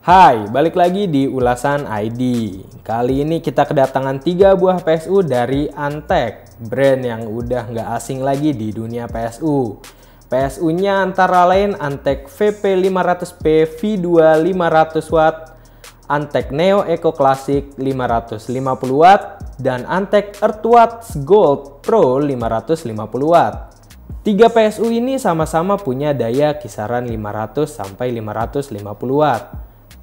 Hai, balik lagi di Ulasan ID. Kali ini kita kedatangan 3 buah PSU dari Antek, brand yang udah nggak asing lagi di dunia PSU. PSU-nya antara lain Antek VP500P V2 500W, Antek Neo Eco Classic 550W, dan Antek Earthwatch Gold Pro 550W. 3 PSU ini sama-sama punya daya kisaran 500 sampai 550W.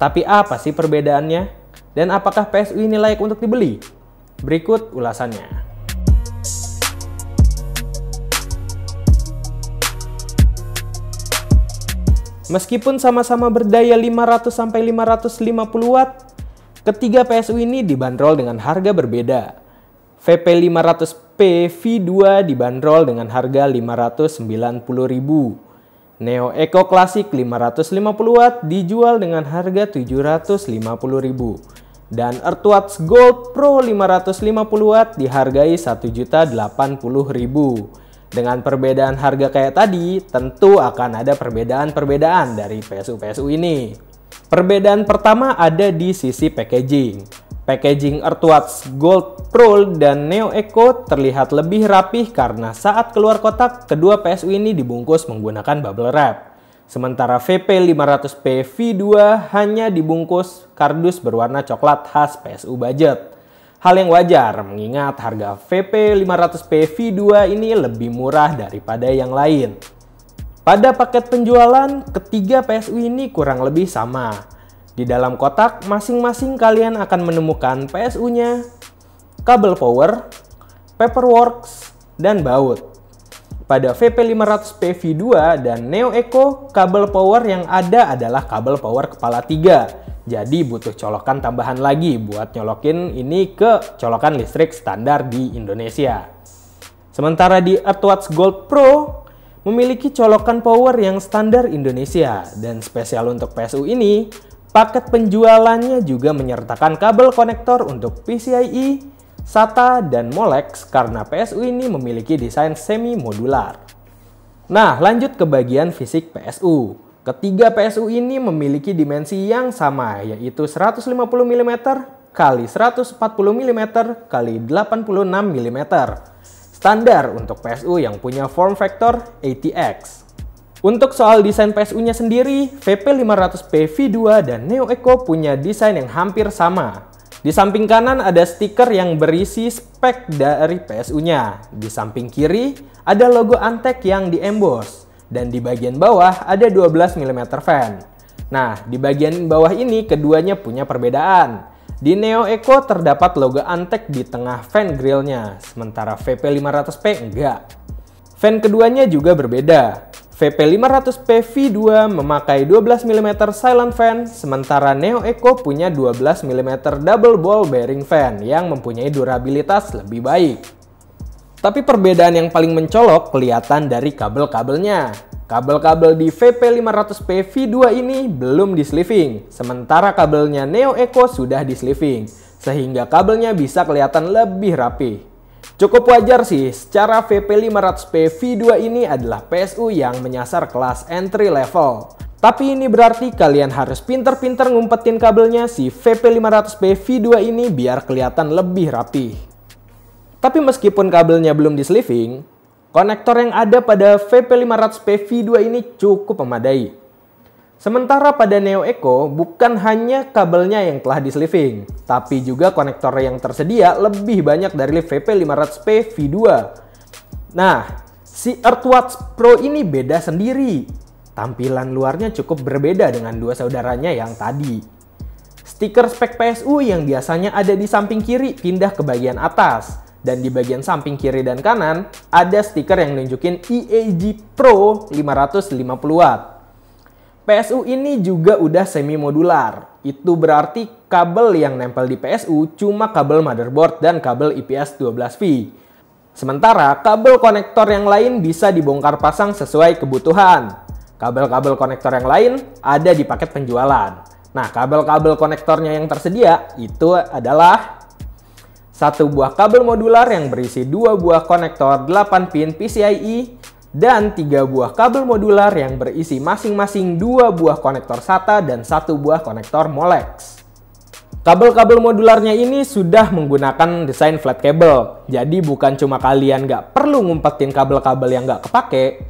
Tapi apa sih perbedaannya? Dan apakah PSU ini layak untuk dibeli? Berikut ulasannya. Meskipun sama-sama berdaya 500 sampai 550W, ketiga PSU ini dibanderol dengan harga berbeda. VP500P V2 dibanderol dengan harga Rp590.000. Neo Eco Classic 550W dijual dengan harga Rp750.000 dan Earthwatch Gold Pro 550W dihargai Rp1.080.000. Dengan perbedaan harga kayak tadi, tentu akan ada perbedaan-perbedaan dari PSU-PSU ini. Perbedaan pertama ada di sisi packaging. Packaging Earthwatch Gold Pro dan Neo Eco terlihat lebih rapih karena saat keluar kotak, kedua PSU ini dibungkus menggunakan bubble wrap. Sementara VP500P V2 hanya dibungkus kardus berwarna coklat khas PSU budget. Hal yang wajar mengingat harga VP500P V2 ini lebih murah daripada yang lain. Pada paket penjualan, ketiga PSU ini kurang lebih sama. Di dalam kotak, masing-masing kalian akan menemukan PSU-nya, kabel power, paperworks, dan baut. Pada VP500P V2 dan Neo Eco, kabel power yang ada adalah kabel power kepala 3. Jadi butuh colokan tambahan lagi buat nyolokin ini ke colokan listrik standar di Indonesia. Sementara di Earthwatch Gold Pro memiliki colokan power yang standar Indonesia. Dan spesial untuk PSU ini, paket penjualannya juga menyertakan kabel konektor untuk PCIe, SATA, dan Molex karena PSU ini memiliki desain semi-modular. Nah, lanjut ke bagian fisik PSU. Ketiga PSU ini memiliki dimensi yang sama, yaitu 150 mm x 140 mm x 86 mm. Standar untuk PSU yang punya form factor ATX. Untuk soal desain PSU-nya sendiri, VP500P V2 dan Neo Eco punya desain yang hampir sama. Di samping kanan ada stiker yang berisi spek dari PSU-nya. Di samping kiri ada logo Antek yang di-emboss. Dan di bagian bawah ada 12 mm fan. Nah, di bagian bawah ini keduanya punya perbedaan. Di Neo Eco terdapat logo Antek di tengah fan grillnya, sementara VP500P enggak. Fan keduanya juga berbeda. VP500P V2 memakai 12 mm silent fan, sementara Neo Eco punya 12 mm double ball bearing fan yang mempunyai durabilitas lebih baik. Tapi perbedaan yang paling mencolok kelihatan dari kabel-kabelnya. Kabel-kabel di VP500P V2 ini belum di-sleeving, sementara kabelnya Neo Eco sudah di-sleeving, sehingga kabelnya bisa kelihatan lebih rapi. Cukup wajar sih, secara VP500P V2 ini adalah PSU yang menyasar kelas entry level. Tapi ini berarti kalian harus pinter-pinter ngumpetin kabelnya si VP500P V2 ini biar kelihatan lebih rapi. Tapi meskipun kabelnya belum di-sleeving, konektor yang ada pada VP500P V2 ini cukup memadai. Sementara pada Neo Eco bukan hanya kabelnya yang telah di-sleeving, tapi juga konektor yang tersedia lebih banyak dari VP500P V2. Nah, si Earthwatch Pro ini beda sendiri. Tampilan luarnya cukup berbeda dengan dua saudaranya yang tadi. Stiker spek PSU yang biasanya ada di samping kiri pindah ke bagian atas. Dan di bagian samping kiri dan kanan ada stiker yang nunjukin EAG Pro 550W. PSU ini juga udah semi modular. Itu berarti kabel yang nempel di PSU cuma kabel motherboard dan kabel IPS 12V. Sementara kabel konektor yang lain bisa dibongkar pasang sesuai kebutuhan. Kabel-kabel konektor yang lain ada di paket penjualan. Nah, kabel-kabel konektornya yang tersedia itu adalah satu buah kabel modular yang berisi 2 buah konektor 8 pin PCIe, dan 3 buah kabel modular yang berisi masing-masing 2 buah konektor SATA dan 1 buah konektor Molex. Kabel-kabel modularnya ini sudah menggunakan desain flat cable, jadi bukan cuma kalian nggak perlu ngumpetin kabel-kabel yang nggak kepake,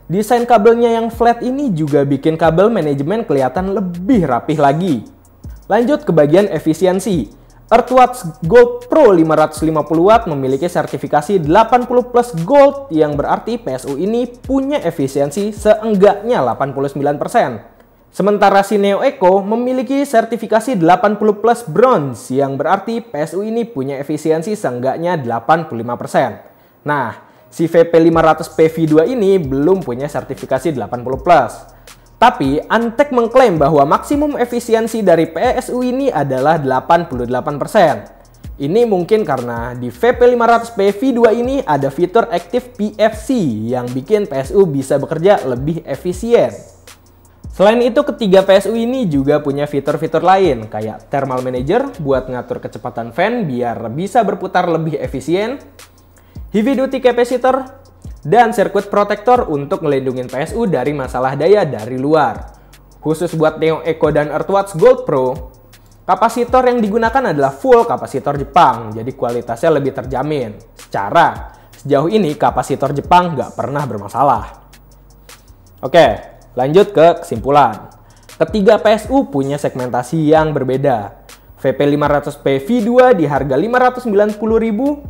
desain kabelnya yang flat ini juga bikin kabel manajemen kelihatan lebih rapih lagi. Lanjut ke bagian efisiensi. Earthwatch Gold Pro 550W memiliki sertifikasi 80 plus Gold yang berarti PSU ini punya efisiensi seenggaknya 89%. Sementara si Neo Eco memiliki sertifikasi 80 plus Bronze yang berarti PSU ini punya efisiensi seenggaknya 85%. Nah, si VP500P V2 ini belum punya sertifikasi 80 plus. Tapi Antec mengklaim bahwa maksimum efisiensi dari PSU ini adalah 88%. Ini mungkin karena di VP500P V2 ini ada fitur Active PFC yang bikin PSU bisa bekerja lebih efisien. Selain itu, ketiga PSU ini juga punya fitur-fitur lain kayak Thermal Manager buat ngatur kecepatan fan biar bisa berputar lebih efisien, Heavy Duty Capacitor, dan Circuit Protector untuk ngelindungin PSU dari masalah daya dari luar. Khusus buat Neo Eco dan Earthwatch Gold Pro, kapasitor yang digunakan adalah full kapasitor Jepang, jadi kualitasnya lebih terjamin. Sejauh ini kapasitor Jepang nggak pernah bermasalah. Oke. Lanjut ke kesimpulan. Ketiga PSU punya segmentasi yang berbeda. VP500P V2 di harga 590.000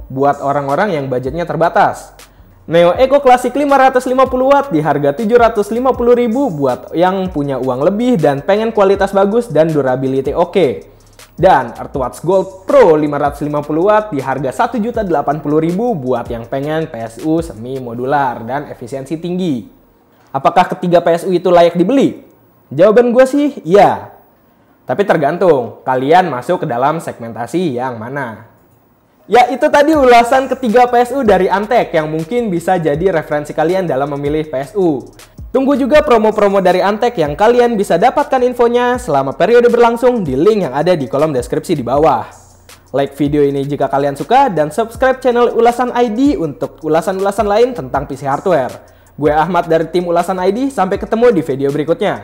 buat orang-orang yang budgetnya terbatas. Neo Eco Classic 550W di harga 750.000 buat yang punya uang lebih dan pengen kualitas bagus dan durability oke. Dan Earthwatch Gold Pro 550W di harga 1.080.000 buat yang pengen PSU semi modular dan efisiensi tinggi. Apakah ketiga PSU itu layak dibeli? Jawaban gue sih iya. Tapi tergantung kalian masuk ke dalam segmentasi yang mana. Ya, itu tadi ulasan ketiga PSU dari Antec yang mungkin bisa jadi referensi kalian dalam memilih PSU. Tunggu juga promo-promo dari Antec yang kalian bisa dapatkan infonya selama periode berlangsung di link yang ada di kolom deskripsi di bawah. Like video ini jika kalian suka dan subscribe channel Ulasan ID untuk ulasan-ulasan lain tentang PC hardware. Gue Ahmad dari tim Ulasan ID, sampai ketemu di video berikutnya.